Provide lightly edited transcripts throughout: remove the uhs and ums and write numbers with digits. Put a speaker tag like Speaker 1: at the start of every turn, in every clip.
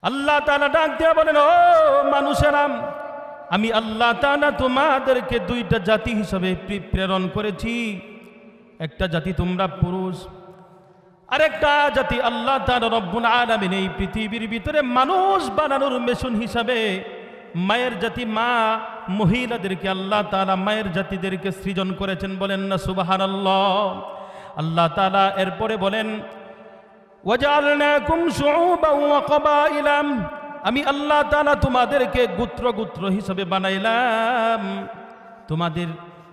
Speaker 1: আল্লাহ তাআলা ডাক দিয়া বলেন, ও মানুষেরা, আমি আল্লাহ তাআলা তোমাদেরকে দুইটা জাতি হিসাবে প্রেরণ করেছি। একটা জাতি তোমরা পুরুষ, আরেকটা জাতি আল্লাহ তাআলা রব্বুল আলামিন এই পৃথিবীর ভিতরে মানুষ বানানোর মেশিন হিসাবে মায়ের জাতি, মা মহিলাদেরকে আল্লাহ তাআলা মায়ের জাতিদেরকে সৃজন করেছেন। বলেন না সুবহানাল্লাহ। আল্লাহ তাআলা এরপরে বলেন, ওয়াজআলনাকুম শুউবান ওয়া ক্বাবাইলা, আমি আল্লাহ তাআলা তোমাদেরকে গোত্র গোত্র হিসাবে বানাইলাম। তোমাদের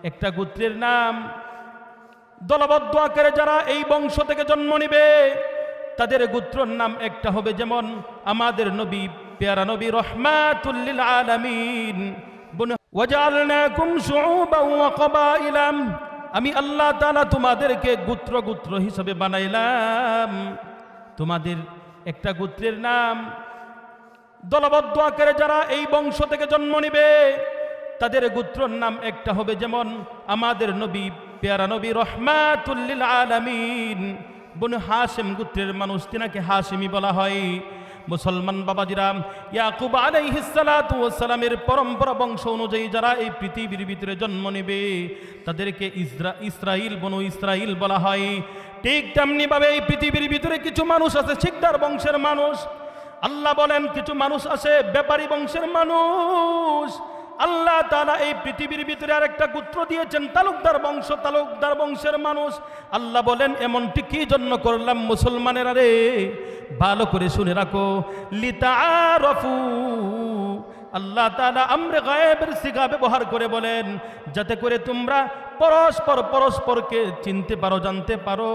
Speaker 1: একটা গোত্রের নাম, দলবদ্ধ আকারে যারা এই বংশ থেকে জন্ম নিবে তাদের গোত্রের নাম একটা হবে, যেমন আমাদের নবী, পেয়ারা নবী রহমাতুল লিল আলামিন। ওয়াজআলনাকুম শুউবান ওয়া ক্বাবাইলা, আমি আল্লাহ তাআলা তোমাদেরকে গোত্র গোত্র হিসাবে বানাইলাম। তোমাদের একটা গোত্রের নাম, দলবদ্ধ আকারে যারা এই বংশ থেকে জন্ম নিবে তাদের গোত্রের নাম একটা হবে, যেমন আমাদের নবী, পেয়ারা নবী রহমাতুল লিল আলামিন। বনু হাশিম গোত্রের মানুষ, তিনাকে হাশিমি বলা হয়। মুসলমান বাবাজিরা, ইয়াকুব আলাইহিস সালাতু ওয়াস সালামের পরম্পরা বংশ অনুযায়ী যারা এই পৃথিবীর ভিতরে জন্ম নেবে তাদেরকে ইসরাইল, বনু ইসরাইল বলা হয়। ঠিক তেমনি ভাবে এই পৃথিবীর ভিতরে কিছু মানুষ আছে শিকদার বংশের মানুষ। আল্লাহ বলেন কিছু মানুষ আছে ব্যাপারী বংশের মানুষ। আল্লাহ তাআলা এই পৃথিবীর ভিতরে আরেকটা গোত্র দিয়েছেন তালুকদার বংশ, তালুকদার বংশের মানুষ। আল্লাহ বলেন এমনটি কি জন্য করলাম মুসলমানেরা রে, ভালো করে শুনে রাখো, লিতাআরাফু। আল্লাহ তাআলা আমরে গায়েবের সিগা ব্যবহার করে বলেন যাতে করে তোমরা পরস্পরকে চিনতে পারো, জানতে পারো।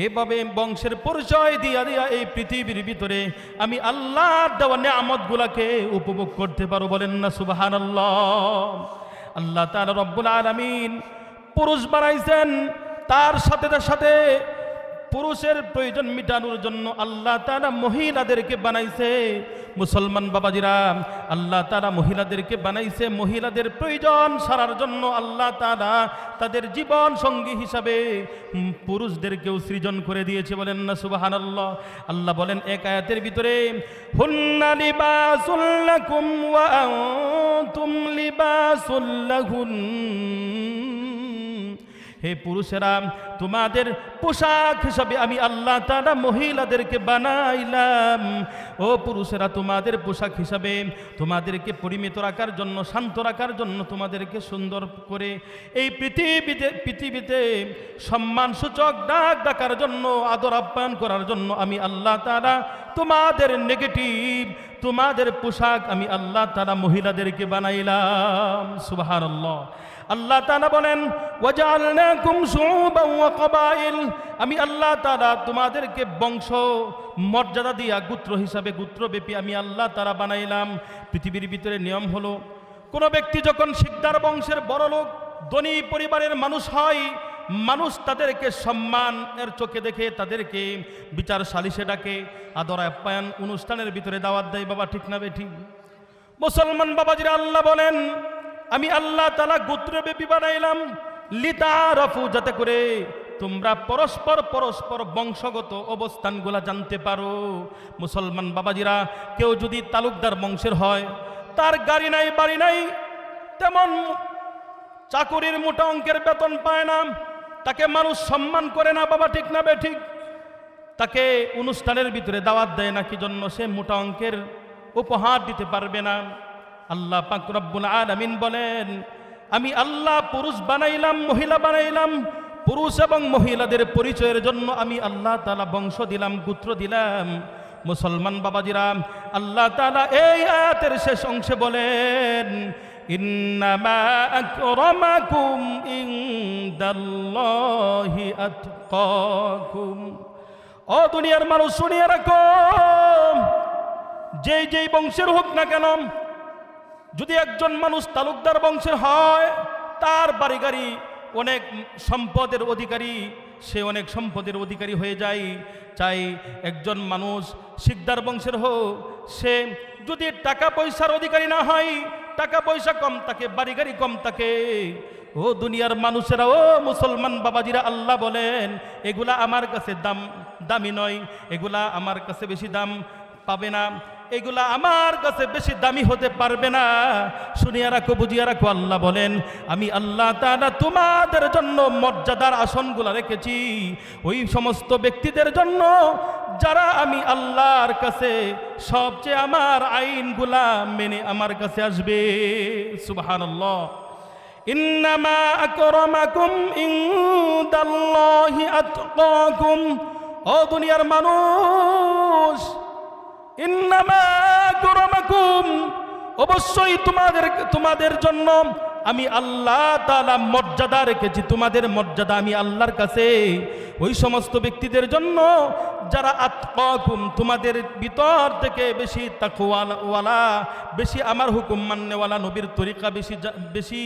Speaker 1: এভাবে বংশের পরিচয় দিয়া দিয়া এই পৃথিবীর ভিতরে আমি আল্লাহর দেওয়া নিয়ামতগুলোকে উপভোগ করতে পারো। বলেন না সুবহানাল্লাহ। আল্লাহ তাআলা রব্বুল আলামিন পুরুষ বানাইছেন, তার সাথে সাথে পুরুষের প্রয়োজন মিটানোর জন্য আল্লাহ তাআলা মহিলাদেরকে বানাইছে। মুসলমান বাবাজিরা, আল্লাহ তাআলা মহিলাদেরকে বানাইছে মহিলাদের প্রয়োজন সারার জন্য। আল্লাহ তাআলা তাদের জীবন সঙ্গী হিসাবে পুরুষদেরকেও সৃজন করে দিয়েছে। বলেন না সুবহানাল্লাহ। আল্লাহ বলেন এক আয়াতের ভিতরে, হুন্না লিবাসুল লাকুম ওয়া আনতুম লিবাসুল লাহুন। হে পুরুষেরা, তোমাদের পোশাক হিসাবে আমি আল্লাহ তাআলা মহিলাদেরকে বানাইলাম। ও পুরুষেরা, তোমাদের পোশাক হিসাবে তোমাদেরকে পরিমিত রাখার জন্য, শান্ত রাখার জন্য, তোমাদেরকে সুন্দর করে এই পৃথিবীতে সম্মানসূচক ডাকার জন্য, আদর আপ্যায়ন করার জন্য আমি আল্লাহ তাআলা তোমাদের নেগেটিভ, তোমাদের পোশাক আমি আল্লাহ তাআলা মহিলাদেরকে বানাইলাম। সুবহানাল্লাহ। আল্লাহ তাআলা বলেন, ওয়াজআলনাকুম শুউবান ওয়া ক্বাবাইল, আমি আল্লাহ তাআলা তোমাদেরকে বংশ মর্যাদা দিয়া গোত্র হিসাবে, গোত্রব্যাপী আমি আল্লাহ তাআলা বানাইলাম। পৃথিবীর ভিতরে নিয়ম হলো, কোনো ব্যক্তি যখন শিকদার বংশের বড় লোক, ধনী পরিবারের মানুষ হয়, মানুষ তাদেরকে সম্মানের চোখে দেখে, তাদেরকে বিচার সালিশে ডাকে, আদর আপ্যায়ন অনুষ্ঠানের ভিতরে দাওয়াত দেয়। বাবা ঠিক না বেঠিক? মুসলমান বাবাজিরা, আল্লাহ বলেন আমি আল্লাহ তাআলা গোত্রব্যাপী বানাইলাম, লিতাআরাফু, যাতে করে তোমরা পরস্পর বংশগত অবস্থানগুলা জানতে পারো। মুসলমান বাবাজিরা, কেউ যদি তালুকদার বংশের হয়, তার গাড়ি নাই, বাড়ি নাই, তেমন চাকুরির মোটা অঙ্কের বেতন পায় না, তাকে মানুষ সম্মান করে না। বাবা ঠিক না বেঠিক? তাকে অনুষ্ঠানের ভিতরে দাওয়াত দেয় না, কি জন্য? সে মোটা অঙ্কের উপহার দিতে পারবে না। আল্লাহ পাক রব্বুল আলামিন বলেন আমি আল্লাহ পুরুষ বানাইলাম, মহিলা বানাইলাম, পুরুষ এবং মহিলাদের পরিচয়ের জন্য আমি আল্লাহ তাআলা বংশ দিলাম, গোত্র দিলাম। মুসলমান বাবাজিরা, আল্লাহ তাআলা এই আয়াতের শেষ অংশে বলেন, ইন্নামা আকরামাকুম ইনদাল্লাহি আতকাকুম। ও দুনিয়ার মানুষ, শুনিয়ে রাখো, যেই বংশের হোক না কেন, যদি একজন মানুষ তালুকদার বংশের হয়, তার বাড়ি গাড়ি, অনেক সম্পদের অধিকারী, সে অনেক সম্পদের অধিকারী হয়ে যায়। চাই একজন মানুষ শিকদার বংশের হোক, সে যদি টাকা পয়সার অধিকারী না হয়, টাকা পয়সা কম থাকে, বাড়ি গাড়ি কম থাকে, ও দুনিয়ার মানুষেরা, ও মুসলমান বাবাজিরা, আল্লাহ বলেন এগুলা আমার কাছে দামি নয়, এগুলা আমার কাছে বেশি দাম পাবে না। এগুলা আমার কাছে বেশি দামি হতে পারবে না। শুনিয়া রাখো, বুঝিয়া রাখো, আল্লাহ বলেন আমি আল্লাহ তাআলা তোমাদের জন্য মর্যাদার আসনগুলা রেখেছি ওই সমস্ত ব্যক্তিদের জন্য যারা আমি আল্লাহর কাছে সবচেয়ে আমার আইনগুলা মেনে আমার কাছে আসবে। সুবহানাল্লাহ। ইন্নামা আকরামাকুম ইনদাল্লাহি আতকাকুম। ও দুনিয়ার মানুষ, ইন্নামা আকরামাকুম, অবশ্যই তোমাদের জন্য আমি আল্লাহ তাআলা মর্যাদা রেখেছি। তোমাদের মর্যাদা আমি আল্লাহর কাছে ওই সমস্ত ব্যক্তিদের জন্য যারা আতকাকুম, তোমাদের ভিতর থেকে বেশি তাকওয়াওয়ালা, বেশি আমার হুকুম মান্যওয়ালা, নবীর তরিকা বেশি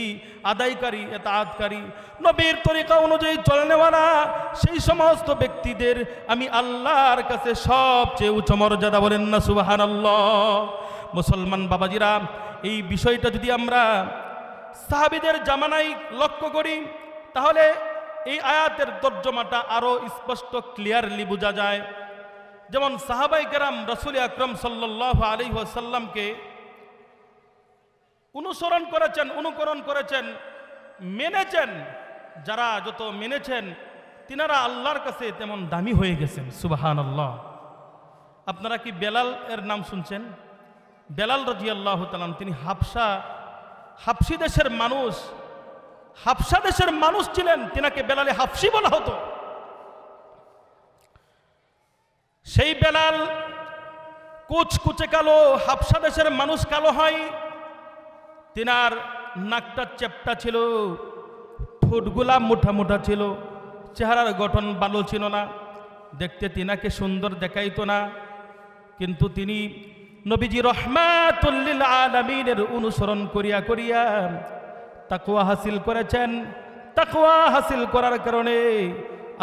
Speaker 1: আদায়কারী, ইতাআতকারী, নবীর তরিকা অনুযায়ী চলনেওয়ালা, সেই সমস্ত ব্যক্তিদের আমি আল্লাহর কাছে সবচেয়ে উচ্চ মর্যাদা। বলেন না সুবহানাল্লাহ। মুসলমান বাবাজিরা, এই বিষয়টা যদি আমরা সাহাবীদের জামানায় লক্ষ্য করি তাহলে এই আয়াতের তর্জমাটা আরো স্পষ্ট ক্লিয়ারলি বোঝা যায়। যেমন সাহাবায়ে কেরাম রাসূল আকরাম সাল্লাল্লাহু আলাইহি ওয়াসাল্লামকে অনুকরণ করেছেন, মেনেছেন। যারা যত মেনেছেন তিনারা আল্লাহর কাছে তেমন দামি হয়ে গেছেন। সুবহানাল্লাহ। আপনারা কি বেলাল এর নাম শুনছেন? বেলাল রাদিয়াল্লাহু তাআলা, তিনি হাবশী দেশের মানুষ ছিলেন। তিনাকে বেলালে হাবশী বলা হতো। সেই বেলাল কুচকুচে কালো, হাবশা দেশের মানুষ কালো হয়। তিনার নাকটা চেপটা ছিল, ঠোঁটগুলা মোটা মোটা ছিল, চেহারার গঠন ভালো ছিল না, দেখতে তিনাকে সুন্দর দেখাইতো না। কিন্তু তিনি নবীজি রহমাতুল লিল আলামিনের অনুসরণ করিয়া করিয়া তাকওয়া হাসিল করেছেন। তাকওয়া হাসিল করার কারণে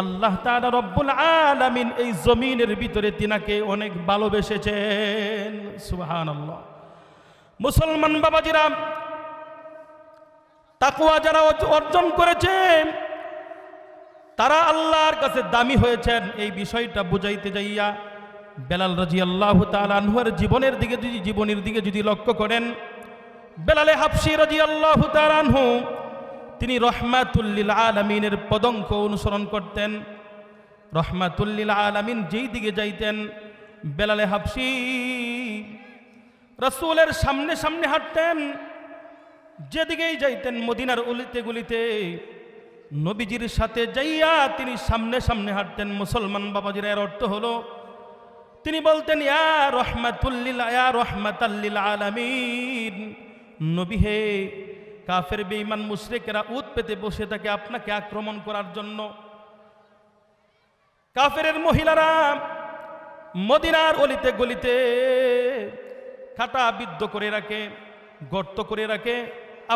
Speaker 1: আল্লাহ তাআলা রব্বুল আলামিন এই জমিনের ভিতরে তিনাকে অনেক ভালোবেসেছেন। সুবহানাল্লাহ। মুসলমান বাবাজিরা, তাকওয়া যারা অর্জন করেছে তারা আল্লাহর কাছে দামি হয়েছেন। এই বিষয়টা বুঝাইতে যাইয়া বেলাল রাদিয়াল্লাহু তাআলা আনহুর জীবনের দিকে যদি লক্ষ্য করেন, বেলালে হাবশী রাদিয়াল্লাহু তাআলা আনহু তিনি রহমাতুল লিল আলামিনের পদঙ্ক অনুসরণ করতেন। রহমাতুল লিল আলামিন যেই দিকে যাইতেন, বেলালে হাবশী রাসূলের সামনে সামনে হাঁটতেন। যেদিকেই যাইতেন মদিনার অলিতে গলিতে নবীজির সাথে যাইয়া তিনি সামনে সামনে হাঁটতেন। মুসলমান বাবাজিরা, এর অর্থ হলো তিনি বলতেন ইয়া রহমাতাল লিল আলামিন, নবী হে, কাফের বেঈমান মুশরিকেরা উত পেতে বসে থাকে আপনাকে আক্রমণ করার জন্য। কাফেরের মহিলারা মদিনার অলিতে গলিতে কাটা বিদ্ধ করে রাখে, গর্ত করে রাখে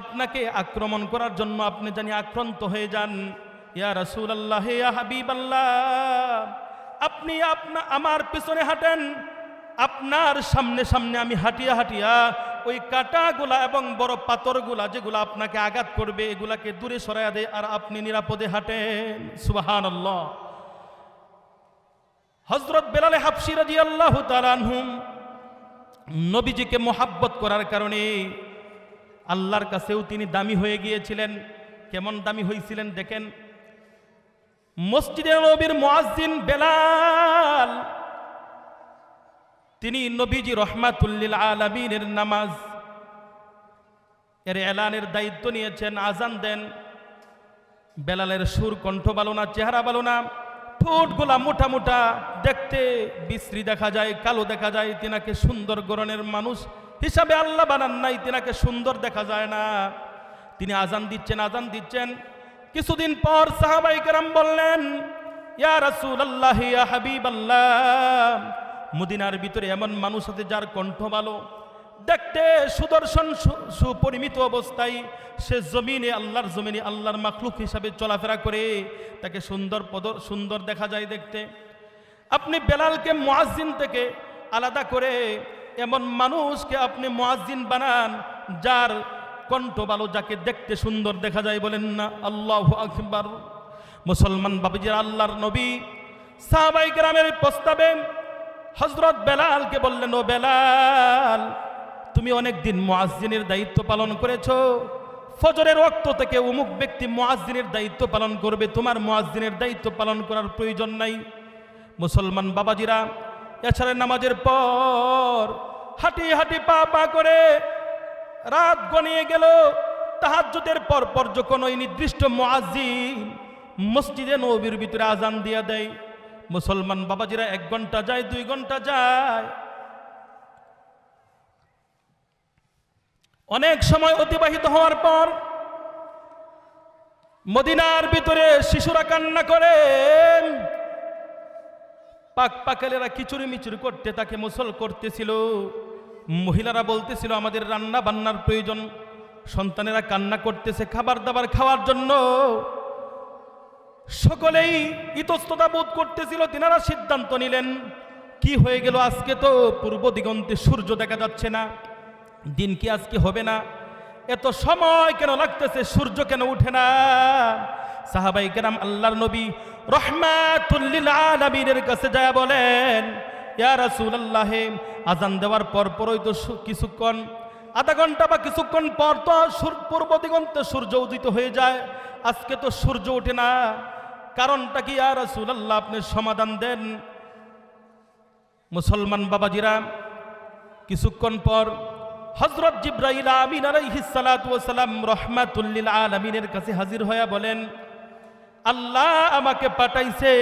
Speaker 1: আপনাকে আক্রমণ করার জন্য। আপনি জানি আক্রান্ত হয়ে যান। ইয়া রাসূলুল্লাহ, ইয়া হাবিবাল্লাহ, আপনি আমার পিছনে হাঁটেন, আপনার সামনে সামনে আমি হাঁটিয়া হাঁটিয়া ওই কাঁটাগুলা এবং বড় পাথরগুলা যেগুলো আপনাকে আঘাত করবে এগুলাকে দূরে সরাইয়া দেয়, আর আপনি নিরাপদে হাঁটেন। সুবহানাল্লাহ। হযরত বেলাল হাবশী রাদিয়াল্লাহু তাআলা আনহু নবীজিকে মোহাব্বত করার কারণে আল্লাহর কাছেও তিনি দামি হয়ে গিয়েছিলেন। কেমন দামি হয়েছিলেন দেখেন। মসজিদে নবীর মুয়াজ্জিন বেলাল, তিনি নবীজি রহমাতুল লিল আলামিনের নামাজ এর এলানের দায়িত্ব নিয়েছেন। আজান দেন। বেলালের সুর কণ্ঠ ভালো না, চেহারা ভালো না, ঠোঁটগুলা মোটা মোটা, দেখতে বিশ্রী দেখা যায়, কালো দেখা যায়। তিনাকে সুন্দর গড়নের মানুষ হিসাবে আল্লাহ বানান নাই, তিনাকে সুন্দর দেখা যায় না। তিনি আজান দিচ্ছেন। কিছুদিন পর সাহাবায়ে কেরাম বললেন, ইয়া রাসূলুল্লাহ, ইয়া হাবিবাল্লাহ, মদিনার ভিতরে এমন মানুষ আছে যার কণ্ঠ ভালো, দেখতে সুদর্শন, সুপরিমিত অবস্থায় সে আল্লাহর জমিনে আল্লাহর মাখলুক হিসাবে চলাফেরা করে, তাকে সুন্দর দেখা যায় দেখতে। আপনি বেলালকে মুয়াজ্জিন থেকে আলাদা করে এমন মানুষকে আপনি মুয়াজ্জিন বানান যার কণ্ঠ ভালো, যাকে দেখতে সুন্দর দেখা যায়। বলেন না আল্লাহু আকবার। মুসলমান বাবাজিরা, আল্লাহর নবী সাহাবায়ে কেরামের প্রস্তাবে হযরত বেলালকে বললেন, ও বেলাল, তুমি অনেক দিন মুয়াজ্জিনের দায়িত্ব পালন করেছো, ফজরের ওয়াক্ত থেকে অমুক ব্যক্তি মুয়াজ্জিনের দায়িত্ব পালন করবে, তোমার মুয়াজ্জিনের দায়িত্ব পালন করার প্রয়োজন নাই। মুসলমান বাবাজিরা, এছাড়া নামাজের পর হাঁটি হাঁটি পা পা করে রাত গনিয়ে গেল। তাহাজ্জুদের পর যখন ওই নির্দিষ্ট মুয়াজ্জিন মসজিদে নববীর ভিতরে আজান দিয়া দেয়, মুসলমান বাবাজিরা 1 ঘন্টা যায়, 2 ঘন্টা যায়, অনেক সময় অতিবাহিত হওয়ার পর মদিনার ভিতরে শিশুরা কান্না করে, পাকালেরা খিচুড়ি মিচুরি করতে তাকে মুসল করতেছিল, মহিলারা বলতেছিল আমাদের রান্না বান্নার প্রয়োজন, সন্তানেরা কান্না করতেছে খাবার দাবার খাওয়ার জন্য, সকলেই ইতস্ততা বোধ করতেছিল। তিনারা সিদ্ধান্ত নিলেন, কি হয়ে গেল, আজকে তো পূর্ব দিগন্তে সূর্য দেখা যাচ্ছে না, দিন কি আজকে হবে না, এত সময় কেন লাগতেছে, সূর্য কেন উঠে না? সাহাবাই কেরাম আল্লাহর নবী রাহমাতুল লিল আলামিনের কাছে যায় বলেন, ইয়া রাসূলুল্লাহ, আজান দেওয়ার পরই তো কিছুক্ষণ, আধা ঘন্টা বা কিছুক্ষণ পর তো পূর্ব দিগন্তে সূর্য উদিত হয়ে যায়, আজকে তো সূর্য ওঠে না, কারণটা কি ইয়া রাসূলুল্লাহ, আপনি সমাধান দেন। মুসলমান বাবাজিরা, কিছুক্ষণ পর হযরত জিবরাইল আমিন আলাইহিস সালাতু ওয়াস সালাম রাহমাতুল লিল আলামিনের কাছে হাজির হয়ে বলেন, আল্লাহ আমাকে পাঠাইছে,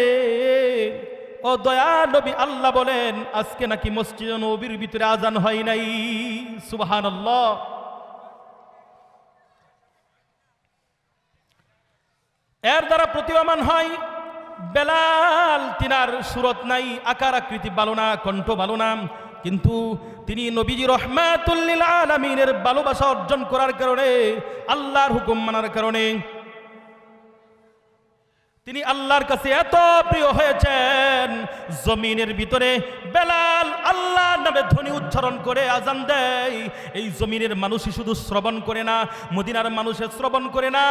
Speaker 1: ও দয়া নবী, আল্লাহ বলেন আজকে নাকি মসজিদে নববীর ভিতরে আজান হয় নাই। সুবহানাল্লাহ। এর দ্বারা প্রতীয়মান হয় বেলাল তিনার সুরত নাই, আকার আকৃতি ভালো না, কণ্ঠ ভালো না, কিন্তু তিনি নবীজি রাহমাতুল লিল আলামিনের ভালোবাসা অর্জন করার কারণে, আল্লাহর হুকুম মানার কারণে তিনি আল্লাহর কাছে এত প্রিয় হয়েছেন, জমিনের ভিতরে বেলাল আল্লাহর নামে ধ্বনি উচ্চারণ করে আজান দেয়। এই জমিনের মানুষই শুধু শ্রবণ করে না, মদিনার মানুষে শ্রবণ করে না,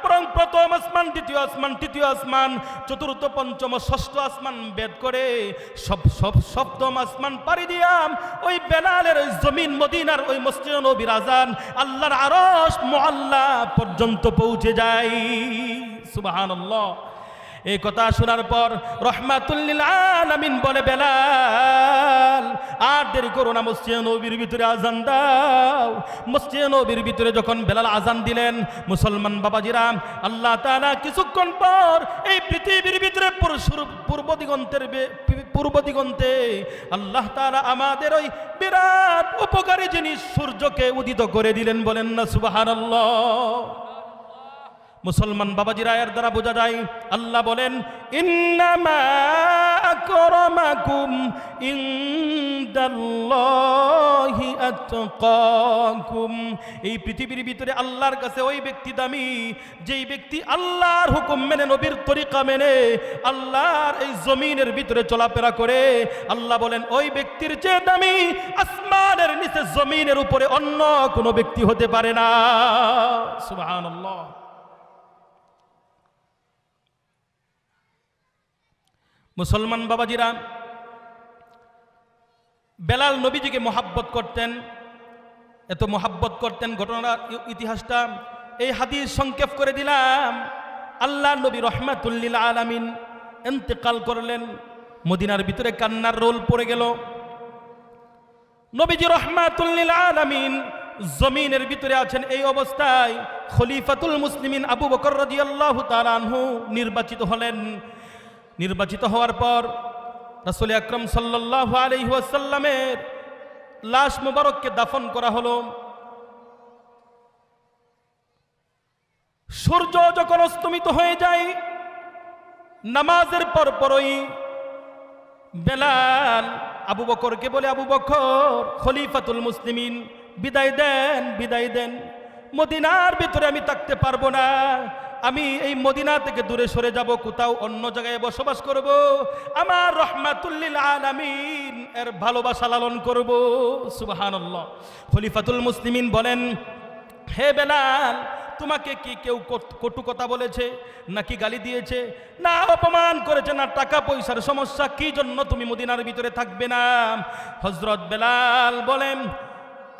Speaker 1: বরং প্রথম আসমান, দ্বিতীয় আসমান, তৃতীয় আসমান, চতুর্থ, পঞ্চম, ষষ্ঠ আসমান ভেদ করে সপ্তম আসমান পাড়ি দিয়া ওই বেলালের ওই জমিন মদিনার ওই মসজিদে নববীর আজান আল্লাহর আরশ মুআল্লা পর্যন্ত পৌঁছে যায়। সুবহানাল্লাহ। এই কথা শোনার পর রাহমাতুল লিল আলামিন বলে, বেলাল আর দেরি করো না, মসজিদে নববীর ভিতরে আজান দাও। মসজিদে নববীর ভিতরে যখন বেলাল আজান দিলেন, মুসলমান বাবাজিরা, আল্লাহ তাআলা কিছুক্ষণ পর এই পৃথিবীর ভিতরে পূর্ব দিগন্তে আল্লাহ তাআলা আমাদের ওই বিরাট উপকারী জিনিস সূর্যকে উদিত করে দিলেন। বলেন না সুবহানাল্লাহ। মুসলমান বাবাজিরা, এর দ্বারা বোঝা যায় আল্লাহ বলেন, ইন্নামা আকরামাকুম ইনদাল্লাহি আতকাকুম। এই পৃথিবীর ভিতরে আল্লাহর কাছে ওই ব্যক্তি দামি, যেই ব্যক্তি আল্লাহর হুকুম মেনে, নবীর তরিকা মেনে আল্লাহর এই জমিনের ভিতরে চলাফেরা করে। আল্লাহ বলেন, ওই ব্যক্তির চেয়ে দামি আসমানের নিচে জমিনের উপরে অন্য কোনো ব্যক্তি হতে পারে না। সুবহানাল্লাহ। মুসলমান বাবাজিরা, বেলাল নবীজিকে মোহাব্বত করতেন, এত মোহাব্বত করতেন, ঘটনার ইতিহাসটা এই হাদিস সংক্ষেপ করে দিলাম। আল্লাহ নবী রাহমাতুল লিল আলামিন ইন্তেকাল করলেন, মদিনার ভিতরে কান্নার রোল পড়ে গেল। নবীজি রাহমাতুল লিল আলামিন জমিনের ভিতরে আছেন, এই অবস্থায় খলিফাতুল মুসলিমিন আবু বকর রাদিয়াল্লাহু তাআলা আনহু নির্বাচিত হলেন। নির্বাচিত হওয়ার পর রাসূল আকরাম সাল্লাল্লাহু আলাইহি ওয়াসাল্লামের লাশ মুবারককে দাফন করা হলো। সূর্য যখন অস্তমিত হয়ে যায়, নামাজের পরই বেলাল আবু বকরকে বলে, আবু বকর, খলিফাতুল মুসলিমিন, বিদায় দেন, মদিনার ভিতরে আমি থাকতে পারবো না, আমি এই মদিনা থেকে দূরে সরে যাব, কোথাও অন্য জায়গায় বসবাস করব, আমার রাহমাতুল লিল আলামিন এর ভালোবাসা লালন করব। সুবহানাল্লাহ। খলিফাতুল মুসলিমিন বলেন, হে বেলাল, তোমাকে কি কেউ কটু কথা বলেছে, নাকি গালি দিয়েছে, না অপমান করেছে, না টাকা পয়সার সমস্যা, কি জন্য তুমি মদিনার ভিতরে থাকবে না? হযরত বেলাল বলেন,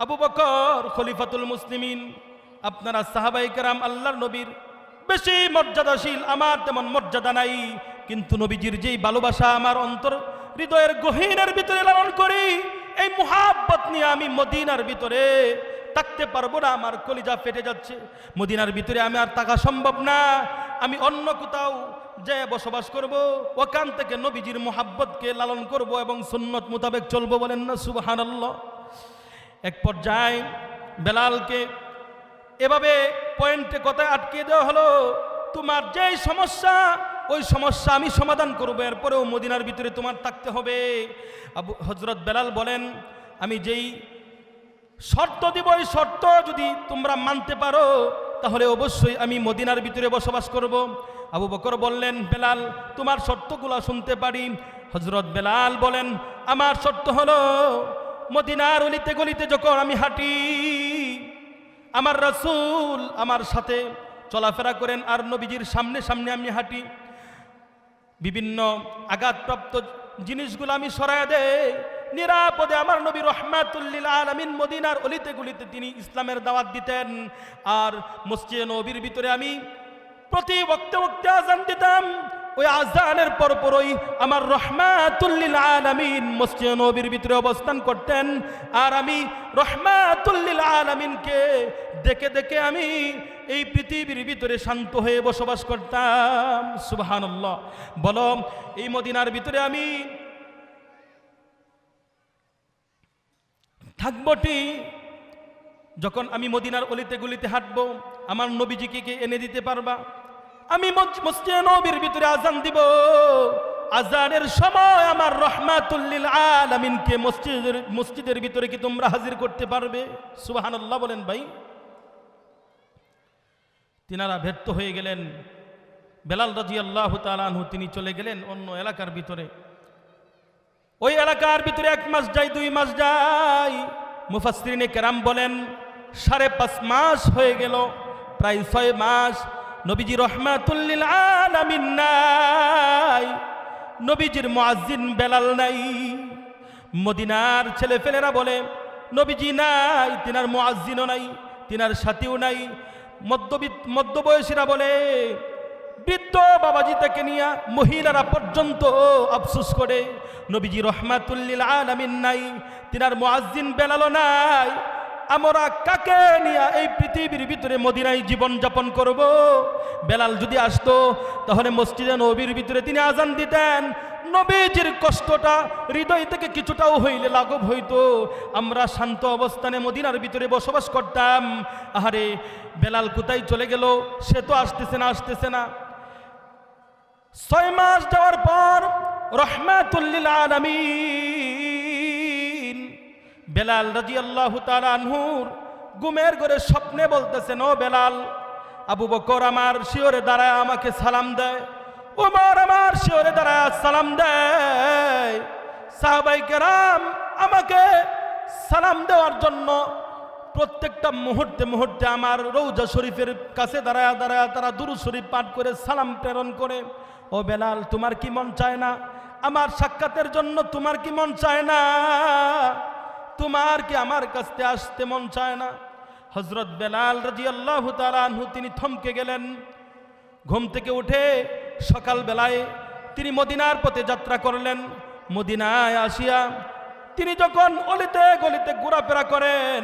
Speaker 1: আবু বকর খলিফাতুল মুসলিমিন, আপনারা সাহাবায়ে কেরাম আল্লাহর নবীর বেশি মর্যাদাশীল, আমার তেমন মর্যাদা নাই, কিন্তু নবীজির যেই ভালোবাসা আমার অন্তর হৃদয়ের গহীনের ভিতরে লালন করি, এই মুহাব্বত নিয়ে আমি মদিনার ভিতরে থাকতে পারবো না, আমার কলিজা ফেটে যাচ্ছে, মদিনার ভিতরে আমি আর থাকা সম্ভব না, আমি অন্য কোথাও যে বসবাস করব, ওখান থেকে নবীজির মুহাব্বতকে লালন করব এবং সুন্নত মোতাবেক চলবো। বলেন না সুবহানাল্লাহ। এক পর্যায়ে বেলালকে এভাবে পয়েন্টে কথায় আটকে দেওয়া হলো, তোমার যেই সমস্যা ওই সমস্যা আমি সমাধান করবো, এরপরেও মদিনার ভিতরে তোমার থাকতে হবে। হযরত বেলাল বলেন, আমি যেই শর্ত দিব ওই শর্ত যদি তোমরা মানতে পারো তাহলে অবশ্যই আমি মদিনার ভিতরে বসবাস করব। আবু বকর বললেন, বেলাল তোমার শর্তগুলো শুনতে পারি। হযরত বেলাল বলেন, আমার শর্ত হলো মদিনার অলিতে গলিতে যখন আমি হাঁটি, আমার রাসূল আমার সাথে চলাফেরা করেন, আর নবীজির সামনে সামনে আমি হাঁটি, বিভিন্ন আঘাতপ্রাপ্ত জিনিসগুলো আমি সরায়া দেই, নিরাপদে আমার নবী রহমাতুল লিল আলামিন মদিনার অলিতে গলিতে তিনি ইসলামের দাওয়াত দিতেন, আর মসজিদে নববীর ভিতরে আমি প্রতি ওয়াক্তে ওয়াক্তে আযান দিতাম, ওই আযানের পরপরই আমার রহমাতুল লিল আলামিন মসজিদে নববীর ভিতরে অবস্থান করতেন, আর আমি রহমাতুল লিল আলামিনকে দেখে দেখে আমি এই পৃথিবীর ভিতরে শান্ত হয়ে বসবাস করতাম। সুবহানাল্লাহ। বলো, এই মদিনার ভিতরে আমি থাকবটি, যখন আমি মদিনার অলিতে গলিতে হাঁটবো আমার নবীজিকে কে এনে দিতে পারবা? আমি মসজিদে নববীর ভিতরে আযান দিব, আযানের সময় আমার রহমাতুল লিল আলামিনকে মসজিদের ভিতরে কি তোমরা হাজির করতে পারবে? সুবহানাল্লাহ বলেন ভাই। তিনারা ব্যর্থ হয়ে গেলেন। বেলাল রাদিয়াল্লাহু তাআলা আনহু তিনি চলে গেলেন অন্য এলাকার ভিতরে। ওই এলাকার ভিতরে 1 মাস যায়, 2 মাস যায়, মুফাসসিরিনে কেরাম বলেন 5.5 মাস হয়ে গেল, প্রায় 6 মাস নবীজি রহমাতুল লিল আলামিন নাই, নবীজির মুয়াজ্জিন বেলাল নাই। মদিনার ছেলেপেলেরা বলে নবীজি নাই, তিনার মুয়াজ্জিনও নাই, তিনার সাথীও নাই। মধ্যবয়সীরা বলে, বৃদ্ধ বাবাজি তাকে নিয়ে মহিলারা পর্যন্ত আফসোস করে, নবীজি রহমাতুল লিল আলামিন নাই, তিনার মুয়াজ্জিন বেলালও নাই, আমরা কাকে নিয়ে এই পৃথিবীর ভিতরে মদিনায় জীবন যাপন করব? বেলাল যদি আসতো তাহলে মসজিদে নববীর ভিতরে তিনি আযান দিতেন, নবীজির কষ্টটা হৃদয় থেকে কিছুটাও হইলে লাঘব হইতো, আমরা শান্ত অবস্থানে মদিনার ভিতরে বসবাস করতাম। আহারে, বেলাল কোথায় চলে গেল? সে তো আসতেছে না। 6 মাস যাওয়ার পর রহমাতুল লিল আলামিন বেলাল রাদিয়াল্লাহু তাআলা আনহুর ঘুমের ঘরে স্বপ্নে বলতেছেন, ও বেলাল, আবু বকর আমার শিওরে দাঁড়ায় আমাকে সালাম দেয়, ওমর আমার শিওরে দাঁড়ায় সালাম দেয়, সাহাবায়ে কেরাম আমাকে সালাম দেওয়ার জন্য প্রত্যেকটা মুহূর্তে মুহূর্তে আমার রওজা শরীফের কাছে দাঁড়ায় তারা দুরূদ শরীফ পাঠ করে সালাম প্রেরণ করে। ও বেলাল, তোমার কি মন চায় না আমার সাক্ষাতের জন্য? তোমার কি মন চায় না? তোমার কি আমার কাছে আসতে মন চায় না? হযরত বেলাল রাদিয়াল্লাহু তাআলা আনহু তিনি থমকে গেলেন। ঘুম থেকে উঠে সকালবেলায় তিনি মদিনার পথে যাত্রা করলেন। মদিনায় আসিয়া তিনি যখন অলিতে গলিতে ঘোরাফেরা করেন,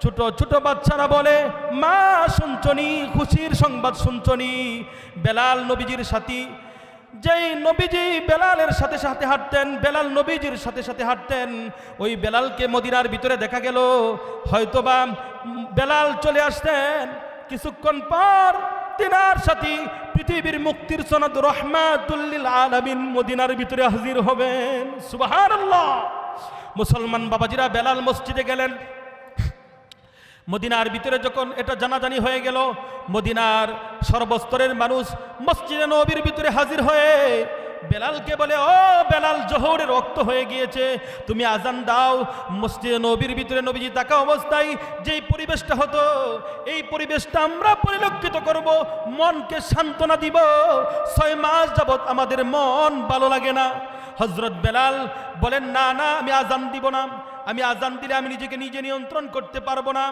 Speaker 1: ছোট ছোট বাচ্চারা বলে, মা শুনছনি, খুশির সংবাদ শুনছনি? বেলাল নবীজির সাথী, যেই নবীজি বেলালের সাথে সাথে হাঁটতেন, বেলাল নবীজির সাথে সাথে হাঁটতেন, ওই বেলালকে মদিনার ভিতরে দেখা গেল। হয়তোবা বেলাল চলে আসতেন, কিছুক্ষণ পর তিনার সাথী পৃথিবীর মুক্তির সনদ রহমাতুল লিল আলামিন মদিনার ভিতরে হাজির হবেন। সুবহানাল্লাহ। মুসলমান বাবাজিরা বেলাল মসজিদে গেলেন। মদিনার ভিতরে যখন এটা জানাজানি হয়ে গেল, মদিনার সর্বস্তরের মানুষ মসজিদে নববীর ভিতরে হাজির হয়ে বেলালকে বলে, ও বেলাল, জোহরের রক্ত হয়ে গিয়েছে, তুমি আজান দাও। মসজিদে নবীর ভিতরে নবীজি থাকা অবস্থায় যেই পরিবেশটা হতো, এই পরিবেশটা আমরা পরিলক্ষিত করব, মনকে সান্ত্বনা দিব। 6 মাস যাবত আমাদের মন ভালো লাগে না। হযরত বেলাল বলেন, না না, আমি আজান দিব না, আমি আজান দিলে আমি নিজেকে নিজে নিয়ন্ত্রণ করতে পারবো না।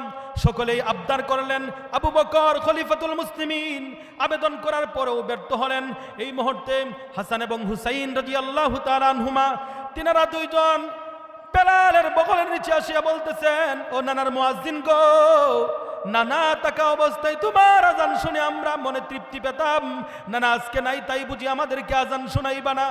Speaker 1: সকলেই আবদার করলেন। আবু বকর খলিফাতুল মুসলিমিন আবেদন করার পরেও ব্যর্থ হলেন। এই মুহূর্তে হাসান এবং হুসাইন রাদিয়াল্লাহু তাআলা আনহুমা, তিনারা দুইজন বেলালের বগলের নিচে আসিয়া বলতেছেন, ও নানার মুয়াজ্জিন গো, নানা থাকা অবস্থায় তোমার আজান শুনে আমরা মনে তৃপ্তি পেতাম, নানা আজকে নাই, তাই বুঝি আমাদেরকে আজান শোনাইবা না?